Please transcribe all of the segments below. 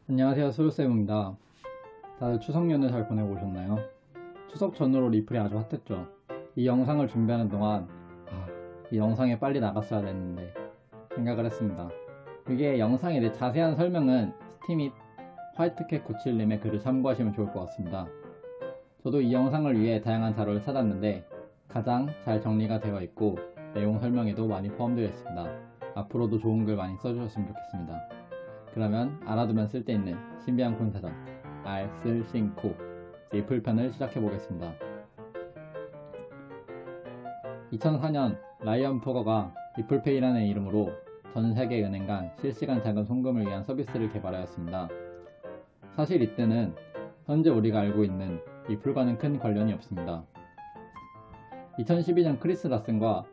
안녕하세요, 소유쌤입니다. 다들 추석 연휴 잘 보내고 오셨나요? 추석 전후로 리플이 아주 핫했죠. 이 영상을 준비하는 동안 이 영상에 빨리 나갔어야 됐는데 생각을 했습니다. 이게 영상에 대해 자세한 설명은 스티밋 화이트캣 97님의 글을 참고하시면 좋을 것 같습니다. 저도 이 영상을 위해 다양한 자료를 찾았는데 가장 잘 정리가 되어 있고 내용 설명에도 많이 포함되어 있습니다. 앞으로도 좋은 글 많이 써주셨으면 좋겠습니다. 그러면 알아두면 쓸데있는 신비한 콘사전 알쓸싱코 리플 편을 시작해보겠습니다. 2004년 라이언 포거가 리플페이라는 이름으로 전세계 은행 간 실시간 자금 송금을 위한 서비스를 개발하였습니다. 사실 이때는 현재 우리가 알고 있는 리플과는 큰 관련이 없습니다. 2012년 크리스 라슨과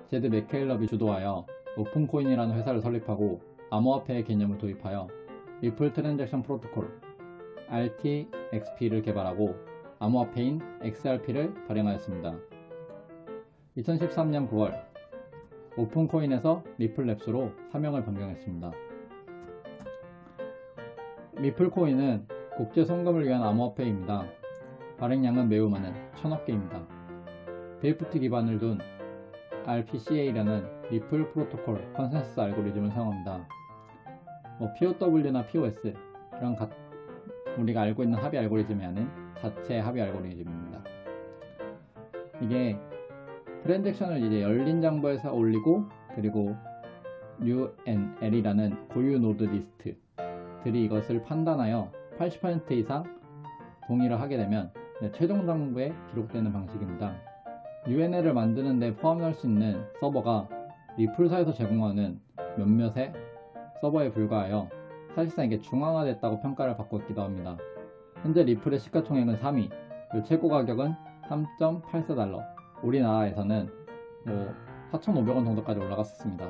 제드 맥케일럽이 주도하여 오픈코인이라는 회사를 설립하고 암호화폐의 개념을 도입하여 리플 트랜잭션 프로토콜 RTXP를 개발하고 암호화폐인 XRP를 발행하였습니다. 2013년 9월 오픈코인에서 리플랩스로 사명을 변경했습니다. 리플코인은 국제 송금을 위한 암호화폐입니다. 발행량은 매우 많은 1000억 개입니다. 베이프트 기반을 둔 RPCA라는 리플 프로토콜 컨센서스 알고리즘을 사용합니다. POW나 POS 이런 우리가 알고 있는 합의 알고리즘이 아닌 자체 합의 알고리즘입니다. 이게 트랜잭션을 이제 열린 장부에서 올리고 그리고 UNL이라는 고유 노드 리스트들이 이것을 판단하여 80% 이상 동의를 하게 되면 최종 장부에 기록되는 방식입니다. UNL을 만드는 데 포함할 수 있는 서버가 리플사에서 제공하는 몇몇의 서버에 불과하여 사실상 이게 중앙화됐다고 평가를 받고 있기도 합니다. 현재 리플의 시가총액은 3위, 그리고 최고 가격은 3.84달러, 우리나라에서는 4,500원 정도까지 올라갔었습니다.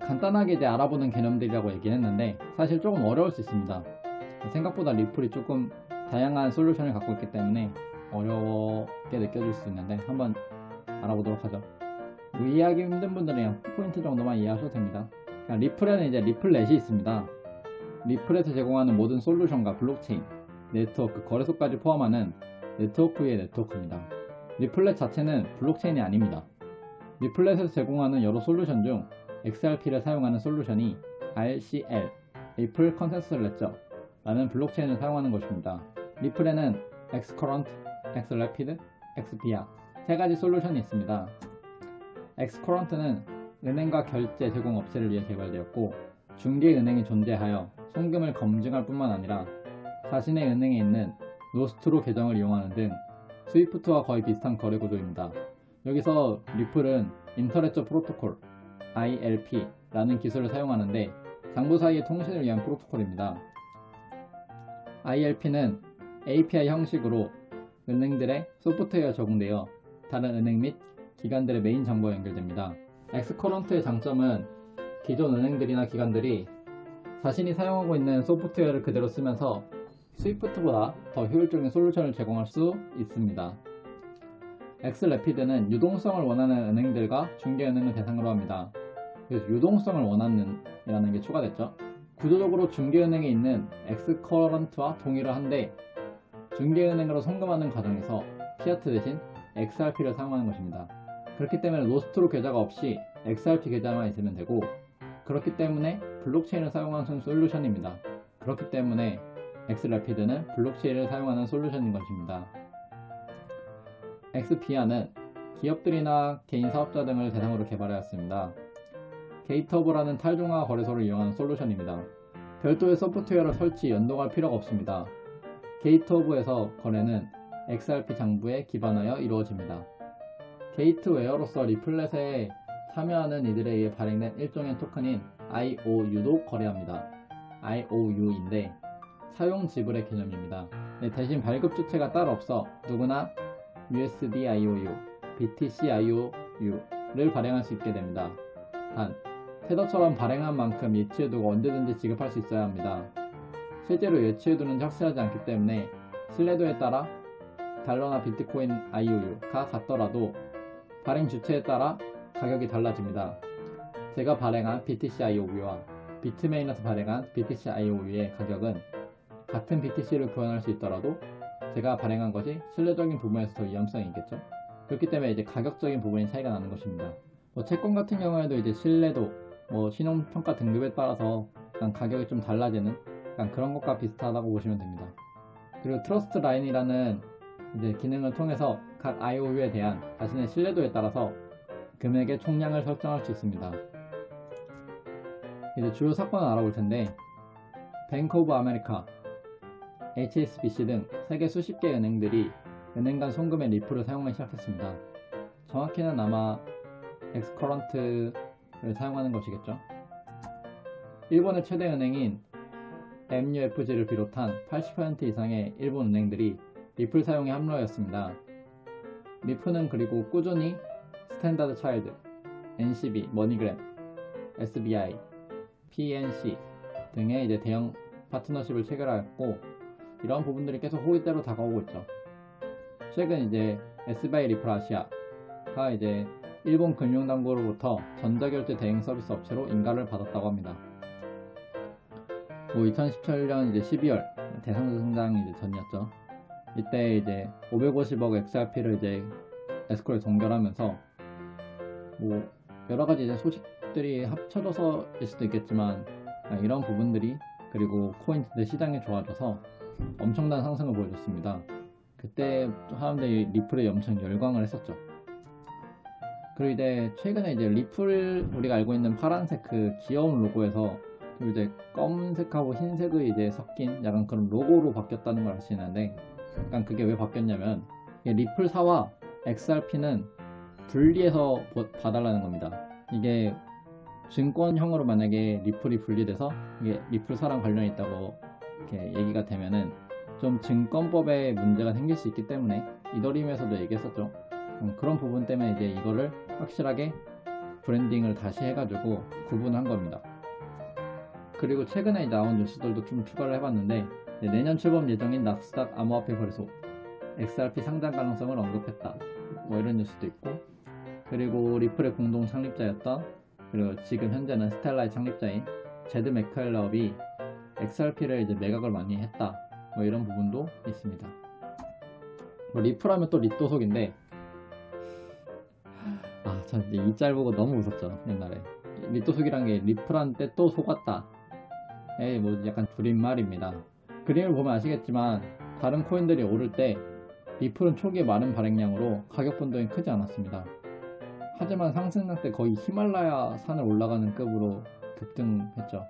간단하게 이제 알아보는 개념들이라고 얘기는 했는데 사실 조금 어려울 수 있습니다. 생각보다 리플이 조금 다양한 솔루션을 갖고 있기 때문에 어렵게 느껴질 수 있는데 한번 알아보도록 하죠. 이해하기 힘든 분들은 그냥 포인트 정도만 이해하셔도 됩니다. 리플에는 이제 리플넷이 있습니다. 리플에서 제공하는 모든 솔루션과 블록체인, 네트워크, 거래소까지 포함하는 네트워크 위의 네트워크입니다. 리플넷 자체는 블록체인이 아닙니다. 리플넷에서 제공하는 여러 솔루션 중 XRP를 사용하는 솔루션이 RCL, 리플 컨센서스 레저 라는 블록체인을 사용하는 것입니다. 리플에는 Xcurrent, Xrapid, Xpia 세 가지 솔루션이 있습니다. Xcurrent는 은행과 결제 제공 업체를 위해 개발되었고 중개은행이 존재하여 송금을 검증할 뿐만 아니라 자신의 은행에 있는 노스트로 계정을 이용하는 등 스위프트와 거의 비슷한 거래 구조입니다. 여기서 리플은 인터레저 프로토콜 ILP라는 기술을 사용하는데 장부 사이의 통신을 위한 프로토콜입니다. ILP는 API 형식으로 은행들의 소프트웨어에 적용되어 다른 은행 및 기관들의 메인 정보와 연결됩니다. 엑스커런트의 장점은 기존 은행들이나 기관들이 자신이 사용하고 있는 소프트웨어를 그대로 쓰면서 스위프트보다 더 효율적인 솔루션을 제공할 수 있습니다. 엑스래피드는 유동성을 원하는 은행들과 중개은행을 대상으로 합니다. 그래서 유동성을 원하는 이라는 게 추가됐죠. 구조적으로 중개은행에 있는 엑스커런트와 동일을 한데 중개은행으로 송금하는 과정에서 피아트 대신 XRP를 사용하는 것입니다. 그렇기 때문에 노스트로 계좌가 없이 XRP 계좌만 있으면 되고 그렇기 때문에 블록체인을 사용하는 솔루션입니다. 그렇기 때문에 엑스래피드는 블록체인을 사용하는 솔루션인 것입니다. 엑스피아는 기업들이나 개인 사업자 등을 대상으로 개발하였습니다. 게이트허브라는 탈중앙화 거래소를 이용하는 솔루션입니다. 별도의 소프트웨어를 설치, 연동할 필요가 없습니다. 게이트허브에서 거래는 XRP 장부에 기반하여 이루어집니다. 게이트웨어로서 리플렛에 참여하는 이들에 의해 발행된 일종의 토큰인 IOU도 거래합니다. IOU인데 사용 지불의 개념입니다. 대신 발급 주체가 따로 없어 누구나 USD IOU, BTC IOU를 발행할 수 있게 됩니다. 단, 테더처럼 발행한 만큼 예치해두고 언제든지 지급할 수 있어야 합니다. 실제로 예치해두는지 확실하지 않기 때문에 신뢰도에 따라 달러나 비트코인 IOU가 같더라도 발행 주체에 따라 가격이 달라집니다. 제가 발행한 BTC IOU와 비트메인에서 발행한 BTC IOU의 가격은 같은 BTC를 구현할 수 있더라도 제가 발행한 것이 신뢰적인 부분에서 더 위험성이 있겠죠. 그렇기 때문에 이제 가격적인 부분이 차이가 나는 것입니다. 채권 같은 경우에도 이제 신뢰도, 신용평가 등급에 따라서 약간 가격이 좀 달라지는 약간 그런 것과 비슷하다고 보시면 됩니다. 그리고 트러스트 라인이라는 이제 기능을 통해서 각 IOU에 대한 자신의 신뢰도에 따라서 금액의 총량을 설정할 수 있습니다. 이제 주요 사건을 알아볼 텐데, 뱅크 오브 아메리카, HSBC 등 세계 수십 개 은행들이 은행 간 송금의 리플을 사용하기 시작했습니다. 정확히는 아마 엑스커런트를 사용하는 것이겠죠. 일본의 최대 은행인 MUFG를 비롯한 80% 이상의 일본 은행들이 리플 사용에 합류하였습니다. 리플은 그리고 꾸준히 스탠다드 차일드, NCB, 머니그램, SBI, PNC 등의 이제 대형 파트너십을 체결하였고, 이러한 부분들이 계속 호의대로 다가오고 있죠. 최근 이제 SBI 리플 아시아가 이제 일본 금융당국으로부터 전자결제 대행 서비스 업체로 인가를 받았다고 합니다. 2017년 이제 12월 대상자 성장 이제 전이었죠. 이때 이제 550억 XRP를 이제 에스코에 동결하면서 여러 가지 이제 소식들이 합쳐져서일 수도 있겠지만, 이런 부분들이, 그리고 코인들 시장이 좋아져서 엄청난 상승을 보여줬습니다. 그때 사람들이 리플에 엄청 열광을 했었죠. 그리고 이제 최근에 이제 리플, 우리가 알고 있는 파란색 그 귀여운 로고에서 또 이제 검은색하고 흰색의 이제 섞인 약간 그런 로고로 바뀌었다는 걸 알 수 있는데, 약간 그게 왜 바뀌었냐면, 리플사와 XRP는 분리해서 봐달라는 겁니다. 이게 증권형으로 만약에 리플이 분리돼서 이게 리플사랑 관련이 있다고 이렇게 얘기가 되면은 좀 증권법에 문제가 생길 수 있기 때문에, 이더리움에서도 얘기했었죠. 그런 부분 때문에 이제 이거를 확실하게 브랜딩을 다시 해가지고 구분한 겁니다. 그리고 최근에 나온 뉴스들도 좀 추가를 해봤는데, 내년 출범 예정인 나스닥 암호화폐 거래소 XRP 상장 가능성을 언급했다, 이런 뉴스도 있고, 그리고 리플의 공동 창립자였던, 그리고 지금 현재는 스텔라의 창립자인 제드 맥켈럽이 XRP를 이제 매각을 많이 했다, 이런 부분도 있습니다. 리플하면 또 리또속인데, 전 이제 이 짤 보고 너무 웃었죠. 옛날에 리또속이란 게 리플한테 또 속았다, 약간 줄임말입니다. 그림을 보면 아시겠지만 다른 코인들이 오를 때 리플은 초기에 많은 발행량으로 가격 변동이 크지 않았습니다. 하지만 상승할 때 거의 히말라야 산을 올라가는 급으로 급등했죠.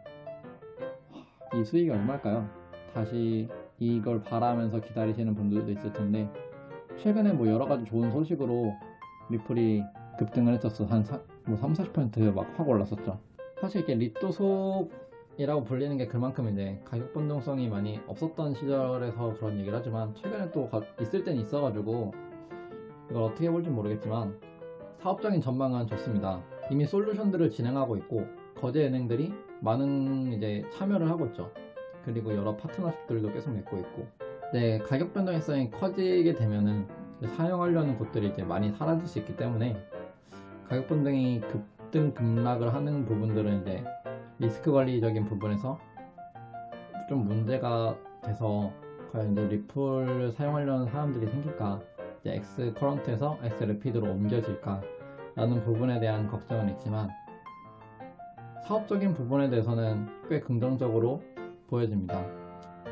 이 수익이 얼마일까요? 다시 이걸 바라면서 기다리시는 분들도 있을 텐데, 최근에 여러가지 좋은 소식으로 리플이 급등을 했었어. 한 30-40% 막 확 올랐었죠. 사실 이게 리또속이라고 불리는 게 그만큼 이제 가격 변동성이 많이 없었던 시절에서 그런 얘기를 하지만, 최근에 또 있을 땐 있어가지고 이걸 어떻게 볼지 모르겠지만 사업적인 전망은 좋습니다. 이미 솔루션들을 진행하고 있고 거대 은행들이 많은 이제 참여를 하고 있죠. 그리고 여러 파트너십들도 계속 맺고 있고, 가격 변동성이 커지게 되면은 사용하려는 곳들이 이제 많이 사라질 수 있기 때문에, 가격 변동이 급등 급락을 하는 부분들은 이제 리스크 관리적인 부분에서 좀 문제가 돼서 과연 이제 리플을 사용하려는 사람들이 생길까, 이제 X 커런트에서 X 래피드로 옮겨질까 라는 부분에 대한 걱정은 있지만, 사업적인 부분에 대해서는 꽤 긍정적으로 보여집니다.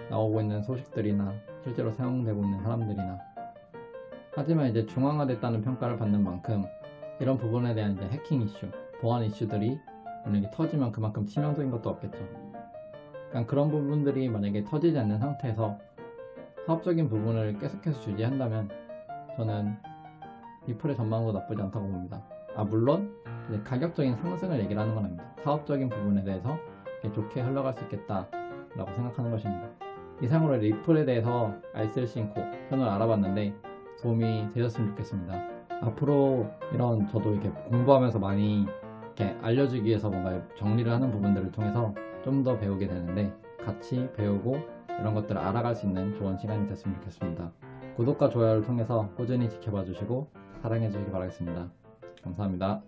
나오고 있는 소식들이나 실제로 사용되고 있는 사람들이나. 하지만 이제 중앙화됐다는 평가를 받는 만큼 이런 부분에 대한 이제 해킹 이슈, 보안 이슈들이 만약에 터지면 그만큼 치명적인 것도 없겠죠. 그러니까 그런 부분들이 만약에 터지지 않는 상태에서 사업적인 부분을 계속해서 유지한다면 저는 리플의 전망도 나쁘지 않다고 봅니다. 물론 이제 가격적인 상승을 얘기를 하는 건 아닙니다. 사업적인 부분에 대해서 좋게 흘러갈 수 있겠다 라고 생각하는 것입니다. 이상으로 리플에 대해서 알쓸신코 편을 알아봤는데 도움이 되셨으면 좋겠습니다. 앞으로 이런 저도 이렇게 공부하면서 많이 이렇게 알려주기 위해서 뭔가 정리를 하는 부분들을 통해서 좀 더 배우게 되는데, 같이 배우고 이런 것들을 알아갈 수 있는 좋은 시간이 됐으면 좋겠습니다. 구독과 좋아요를 통해서 꾸준히 지켜봐 주시고 사랑해 주시기 바라겠습니다. 감사합니다.